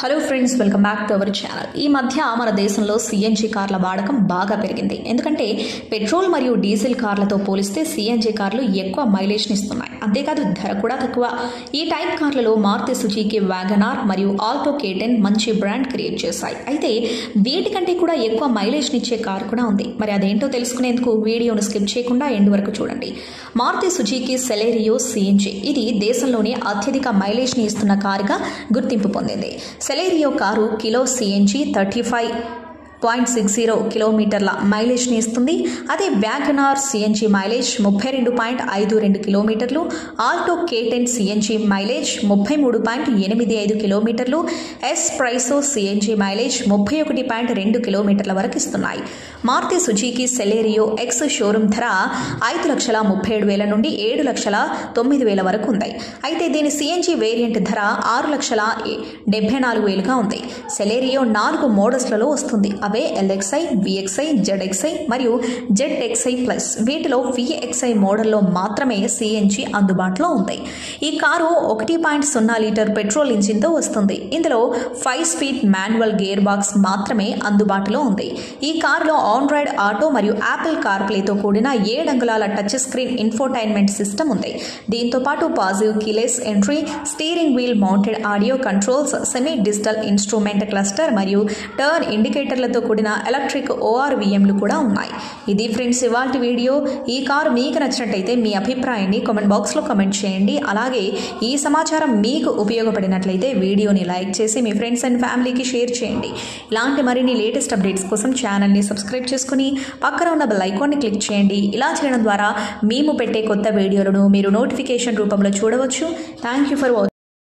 Hello friends, welcome back to our channel. ఈ మధ్య మన దేశంలో సిఎన్జి కార్ల వాడకం బాగా పెరిగింది. ఎందుకంటే పెట్రోల్ మరియు డీజిల్ కార్లతో పోలిస్తే సిఎన్జి కార్లు ఎక్కువ మైలేజ్ని ఇస్తున్నాయి. అంతేకాదు ధర కూడా తక్కువ. ఈ టైప్ కార్లలో మారుతి సుజుకి వ్యాగనార్ మరియు ఆల్టో K10 మంచి బ్రాండ్ క్రియేట్ చేశాయి. అయితే వీటికంటే కూడా ఎక్కువ మైలేజ్ని ఇచ్చే కార్ కూడా ఉంది. మరి అదేంటో తెలుసుకునేందుకు వీడియోను స్కిప్ చేయకుండా ఎండ్ వరకు చూడండి. మారుతి సుజుకి సెలెరియో సిఎన్జి ఇది దేశంలోనే అత్యధిక మైలేజ్ని ఇస్తున్న కారుగా గుర్తింపు పొందింది. సెలెరియో కారు కిలో సిఎన్జి 35.60 కిలోమీటర్ల మైలేజ్ని ఇస్తుంది. అదే వ్యాగనార్ సిఎన్జి మైలేజ్ 32.52 కిలోమీటర్లు, ఆల్టో K10 సిఎన్జి మైలేజ్ 33.85 కిలోమీటర్లు, ఎస్ప్రెసో సిఎన్జి మైలేజ్ 31.2 కిలోమీటర్ల వరకు ఇస్తున్నాయి. Maruti Suzuki Celerio ex showroom ధర 5,37,000 నుండి 7,09,000 వరకు ఉంది. అయితే దీని సిఎన్జి వేరియంట్ ధర 6,74,000గా ఉంది. సెలెరియో 4 మోడల్స్లలో వస్తుంది. అవే LXi, VXi, ZXi మరియు ZXi ప్లస్. వీటిలో VXi మోడల్లో మాత్రమే సిఎన్జి అందుబాటులో ఉంది. ఈ కారు 1.0 లీటర్ పెట్రోల్ ఇంజిన్తో వస్తుంది. ఇందులో 5 స్పీడ్ మాన్యువల్ గేర్ బాక్స్ మాత్రమే అందుబాటులో ఉంది. ఈ కారులో ఆండ్రాయిడ్ ఆటో మరియు యాపిల్ కార్ప్లేతో కూడిన 7 అంగుళాల టచ్ స్క్రీన్ ఇన్ఫోటైన్మెంట్ సిస్టమ్ ఉంది. దీంతో పాటు positive keyless entry, steering wheel mounted audio controls, semi digital instrument cluster మరియు టర్న్ ఇండికేటర్లతో కూడిన ఎలక్ట్రిక్ ORVMలు కూడా ఉన్నాయి. ఇది ఫ్రెండ్స్ ఇవాల్టి వీడియో. ఈ కారు మీకు నచ్చినట్టయితే మీ అభిప్రాయాన్ని కామెంట్ బాక్స్లో కామెంట్ చేయండి. అలాగే ఈ సమాచారం మీకు ఉపయోగపడినట్లయితే వీడియోని లైక్ చేసి మీ ఫ్రెండ్స్ అండ్ ఫ్యామిలీకి షేర్ చేయండి. ఇలాంటి మరిన్ని లేటెస్ట్ అప్డేట్స్ కోసం ఛానల్ని సబ్స్క్రైబ్ చేసుకుని పక్కన ఉన్న బెల్ ఐకాన్ని క్లిక్ చేయండి. ఇలా చేయడం ద్వారా మేము పెట్టే కొత్త వీడియోలను మీరు నోటిఫికేషన్ రూపంలో చూడవచ్చు. Thank you for watching.